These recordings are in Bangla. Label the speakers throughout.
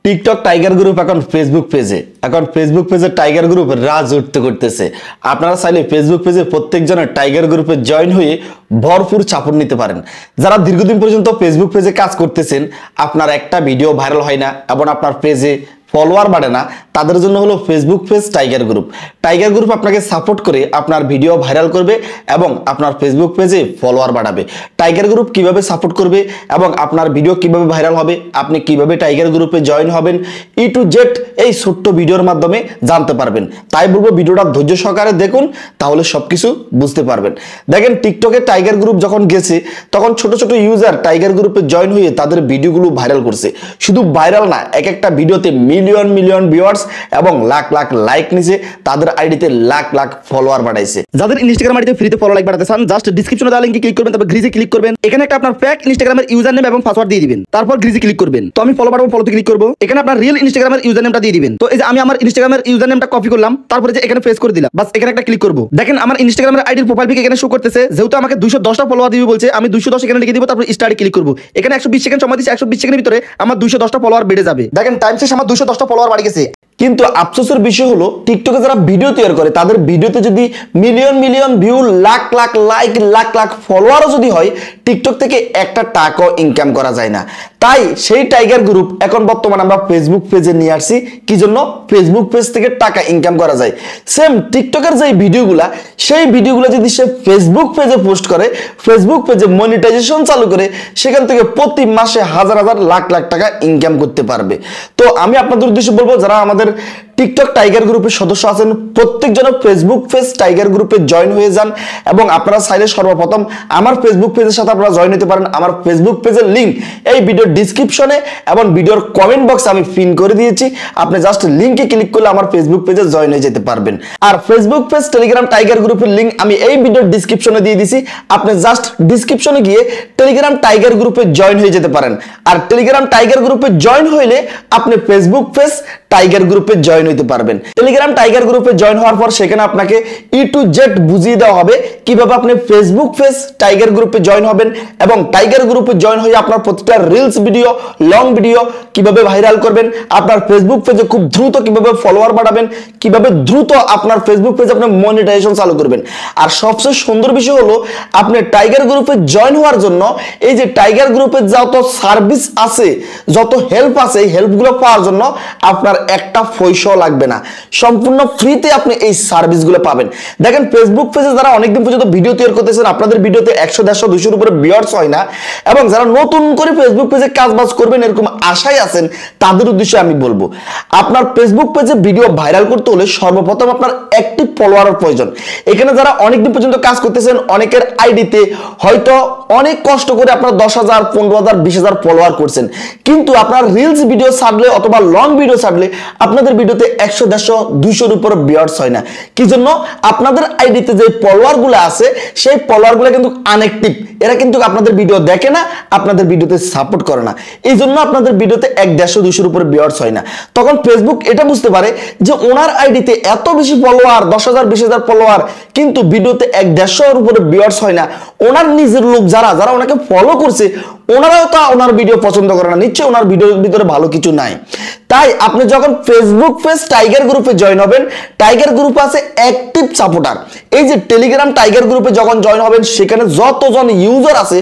Speaker 1: টিকটক টাইগার গ্রুপ এখন ফেসবুক পেজে টাইগার গ্রুপ রাজ উঠতে করতেছে। আপনারা চাইলে ফেসবুক পেজে প্রত্যেকজনের টাইগার গ্রুপে জয়েন হয়ে ভরপুর চাপড় নিতে পারেন। যারা দীর্ঘদিন পর্যন্ত ফেসবুক পেজে কাজ করতেছেন, আপনার একটা ভিডিও ভাইরাল হয় না এবং আপনার পেজে ফলোয়ার বাড়ে না, তাদের জন্য হলো ফেসবুক পেজ টাইগার গ্রুপ আপনাকে সাপোর্ট করে আপনার ভিডিও ভাইরাল করবে এবং আপনার ফেসবুক পেজে ফলোয়ার বাড়াবে। টাইগার গ্রুপ কিভাবে সাপোর্ট করবে এবং আপনার ভিডিও কিভাবে ভাইরাল হবে, আপনি কিভাবে টাইগার গ্রুপে জয়েন হবেন, ই টু জেড এই ছোট্ট ভিডিওর মাধ্যমে জানতে পারবেন। তাই বলবো ভিডিওটা ধৈর্য সহকারে দেখুন, তাহলে সবকিছু বুঝতে পারবেন। দেখেন, টিকটকে টাইগার গ্রুপ যখন গেছে তখন ছোট ছোট ইউজার টাইগার গ্রুপে জয়েন হয়ে তাদের ভিডিওগুলো ভাইরাল করছে। শুধু ভাইরাল না, এক একটা ভিডিওতে মিলিয়ন ভিউয়ার্স এবং লাখ লাখ লাইক নিছে, তাদের আইডিতে লাখ লাখ ফলোয়ার বাড়াইছে। যাদের ইনস্টাগ্রাম আইডিতে ফ্রিতে ফলো লাইক বাড়াতে চান, জাস্ট ডেসক্রিপশনে দেওয়া লিংকে ক্লিক করবেন, তারপর গ্রিজে ক্লিক করবেন। এখানে একটা আপনার ফেক ইনস্টাগ্রামের ইউজার নেম এবং পাসওয়ার্ড দিয়ে দিবেন, তারপর গ্রিজে ক্লিক করবেন। তো আমি ফলো বাটন ফলোতে ক্লিক করব, এখানে আপনার রিয়েল ইনস্টাগ্রামের ইউজার নেমটা দিয়ে দিবেন। তো এই যে আমি আমার ইনস্টাগ্রামের ইউজার নেমটা কপি করলাম, তারপরে যে এখানে পেস্ট করে দিলাম, বাস এখানে একটা ক্লিক করব। দেখেন আমার ইনস্টাগ্রামের আইডির প্রোফাইল পিক এখানে শো করতেছে। যেহেতু আমাকে 210টা ফলোয়ার দিবে বলছে, আমি 210 এখানে লিখে দিব, তারপর স্টার্টে ক্লিক করব। এখানে 120 সেকেন্ড সময় দিয়েছি, 120 সেকেন্ডের ভিতরে আমার 210টা ফলোয়ার বেড়ে যাবে। দেখেন টাইম শেষ, আমার 210টা ফলোয়ার বাড়ি গেছে। কিন্তু আফসোসের বিষয় হলো, টিকটকে যারা ভিডিও তৈরি করে তাদের ভিডিওতে যদি million view, lakh lakh like, lakh lakh ফলোয়ারও যদি হয়, টিকটক থেকে একটা টাকাও ইনকাম করা যায় না। তাই সেই টাইগার গ্রুপ এখন বর্তমানে আমরা ফেসবুক পেজে নিয়ে আসছি। কি জন্য? ফেসবুক পেজ থেকে টাকা ইনকাম করা যায়। সেম টিকটকের যে ভিডিওগুলা, সেই ভিডিওগুলো যদি সে ফেসবুক পেজে পোস্ট করে, ফেসবুক পেজে মনিটাইজেশন চালু করে, সেখান থেকে প্রতি মাসে হাজার লাখ লাখ টাকা ইনকাম করতে পারবে। তো আমি আপনাদের উদ্দেশ্যে বলবো, যারা আমাদের টিকটক টাইগার গ্রুপের সদস্য আছেন, প্রত্যেকজনের ফেসবুক পেজ টাইগার গ্রুপে জয়েন হয়ে যান এবং আপনারা চাইলে সর্বপ্রথম আমার ফেসবুক পেজের সাথে আপনারা জয়েন হতে পারেন। আমার ফেসবুক পেজের লিংক এই ভিডিওর ডিসক্রিপশনে এবং ভিডিওর কমেন্ট বক্সে আমি পিন করে দিয়েছি। আপনি জাস্ট লিংকে ক্লিক করলে আমার ফেসবুক পেজে জয়েন হয়ে যেতে পারবেন। আর ফেসবুক পেজ টেলিগ্রাম টাইগার গ্রুপের লিংক আমি এই ভিডিওর ডিসক্রিপশনে দিয়ে দিয়েছি। আপনি জাস্ট ডিসক্রিপশনে গিয়ে টেলিগ্রাম টাইগার গ্রুপে জয়েন হয়ে যেতে পারেন। আর টেলিগ্রাম টাইগার গ্রুপে জয়েন হইলে আপনি ফেসবুক পেজ টাইগার গ্রুপে জয়েন হতে পারবেন। টেলিগ্রাম টাইগার গ্রুপে জয়েন হওয়ার পর সেখানে আপনাকে ই টু জেড বুঝিয়ে দেওয়া হবে কিভাবে আপনি ফেসবুক পেজ টাইগার গ্রুপে জয়েন হবেন এবং টাইগার গ্রুপে জয়েন হয়ে আপনার প্রত্যেকটা রিলস ভিডিও, লং ভিডিও কিভাবে ভাইরাল করবেন, আপনার ফেসবুক পেজে খুব দ্রুত কিভাবে ফলোয়ার বাড়াবেন, কিভাবে দ্রুত আপনার ফেসবুক পেজে আপনি মনিটাইজেশন চালু করবেন। আর সবচেয়ে সুন্দর বিষয় হলো, আপনি টাইগার গ্রুপে জয়েন হওয়ার জন্য এই যে টাইগার গ্রুপের যত সার্ভিস আছে, যত হেল্প আছে, এই হেল্পগুলো পাওয়ার জন্য আপনার একটা পয়সাও লাগবে না, সম্পূর্ণ ফ্রিতে আপনি এই সার্ভিসগুলো পাবেন। দেখেন, ফেসবুক পেজে যারা অনেকদিন পর্যন্ত ভিডিও তৈরি করতেছেন, আপনাদের ভিডিওতে 100, 150, 200 উপরে ভিউয়ার্স হয় না, এবং যারা নতুন করে ফেসবুক পেজে কাজবাজ করবেন এরকম আশায় আছেন, তাদের উদ্দেশ্যে আমি বলবো, আপনার ফেসবুক পেজে ভিডিও ভাইরাল করতে হলে সর্বপ্রথম আপনার অ্যাক্টিভ ফলোয়ারের প্রয়োজন। এখানে যারা অনেকদিন পর্যন্ত কাজ করতেছেন, অনেকের আইডিতে হয়তো অনেক কষ্ট করে আপনার 10,000, 15,000, 20,000 ফলোয়ার করছেন, কিন্তু আপনার রিলস ভিডিও ছাড়লে অথবা লং ভিডিও ছাড়লে আপনাদের ভিডিওতে 100, 150, 200 উপর ভিউয়ার্স হয় না। কি জন্য? আপনাদের আইডিতে যে ফলোয়ারগুলো আছে, সেই ফলোয়ারগুলো কিন্তু আনঅ্যাক্টিভ। এরা কিন্তু আপনাদের ভিডিও দেখে না, আপনাদের ভিডিওতে সাপোর্ট করে না। এই জন্য আপনাদের ভিডিওতে 150, 200 উপর ভিউয়ার্স হয় না। তখন ফেসবুক এটা বুঝতে পারে যে ওনার আইডিতে এত বেশি ফলোয়ার, 10,000, 20,000 ফলোয়ার, কিন্তু ভিডিওতে 150 উপরে ভিউয়ার্স হয় না। ওনার নিজের লোক যারা ওনাকে ফলো করছে, ওনারাও তো ওনার ভিডিও পছন্দ করে না, নিশ্চয়ই ওনার ভিডিওর ভিতরে ভালো কিছু নাই। তাই আপনি যখন ফেসবুক পেজ টাইগার গ্রুপে জয়েন হবেন, টাইগার গ্রুপ আছে অ্যাক্টিভ সাপোর্টার। এই যে টেলিগ্রাম টাইগার গ্রুপে যখন জয়েন হবেন, সেখানে যতজন ইউজার আছে,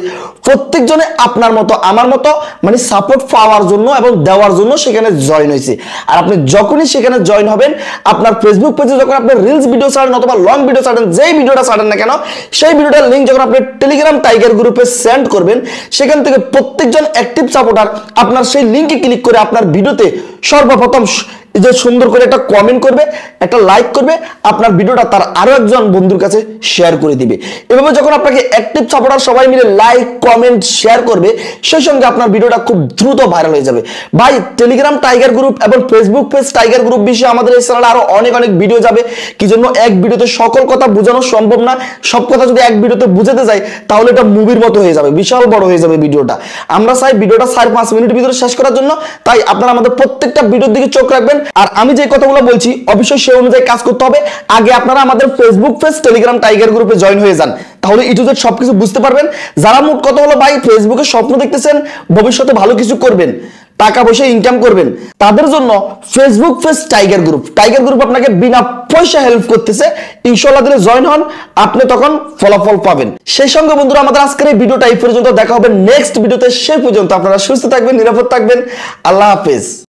Speaker 1: প্রত্যেকজনে আপনার মতো আমার মতো মানে সাপোর্ট পাওয়ার জন্য এবং দেওয়ার জন্য সেখানে জয়েন হয়েছে। আর আপনি যখনই সেখানে জয়েন হবেন, আপনার ফেসবুক পেজে যখন আপনি রিলস ভিডিও ছাড়েন অথবা লং ভিডিও ছাড়েন, যেই ভিডিওটা ছাড়েন না কেন, সেই ভিডিওটার লিঙ্ক যখন আপনি টেলিগ্রাম টাইগার গ্রুপে সেন্ড করবেন, সেখান থেকে প্রত্যেকজন অ্যাক্টিভ সাপোর্টার আপনার সেই লিঙ্কে ক্লিক করে আপনার ভিডিওতে সর্বপ্রথম যে সুন্দর করে একটা কমেন্ট করবে, একটা লাইক করবে, আপনার ভিডিওটা তার আরো একজন বন্ধুর কাছে শেয়ার করে দিবে। এভাবে যখন আপনাকে অ্যাক্টিভ সাপোর্টার সবাই মিলে লাইক, কমেন্ট, শেয়ার করবে, সেই সঙ্গে আপনার ভিডিওটা খুব দ্রুত ভাইরাল হয়ে যাবে। ভাই, টেলিগ্রাম টাইগার গ্রুপ এবং ফেসবুক পেজ টাইগার গ্রুপ বিষয়ে আমাদের এই চ্যানেলে আরো অনেক ভিডিও যাবে। কি জন্য? এক ভিডিওতে সকল কথা বোঝানো সম্ভব না। সব কথা যদি এক ভিডিওতে বুঝাতে যাই, তাহলে এটা মুভির মতো হয়ে যাবে, বিশাল বড় হয়ে যাবে ভিডিওটা। আমরা চাই ভিডিওটা 4-5 মিনিটের ভিতরে শেষ করার জন্য। তাই আপনারা আমাদের প্রত্যেকটা ভিডিওর দিকে চোখ রাখবেন। আর আমি যে কথাগুলো বলছি, অবশ্যই সেই অনুযায়ী কাজ করতে হবে। আগে আপনারা আমাদের ফেসবুক পেজ টেলিগ্রাম টাইগার গ্রুপে জয়েন হয়ে যান, তাহলে ই টু জেড সবকিছু বুঝতে পারবেন। যারা মোট কথা হলো, ভাই ফেসবুকে স্বপ্ন দেখতেছেন ভবিষ্যতে ভালো কিছু করবেন, টাকা পয়সা ইনকাম করবেন, তাদের জন্য ফেসবুক পেজ টাইগার গ্রুপ আপনাকে বিনা পয়সা হেল্প করতেছে। ইনশাআল্লাহ দিলে জয়েন হন, আপনি তখন ফলাফল পাবেন। সেই সঙ্গে বন্ধুরা আমাদের আজকের এই ভিডিওটা এই পর্যন্ত, দেখা হবে নেক্সট ভিডিওতে। সেই পর্যন্ত আপনারা সুস্থ থাকবেন, নিরাপদ থাকবেন। আল্লাহ হাফেজ।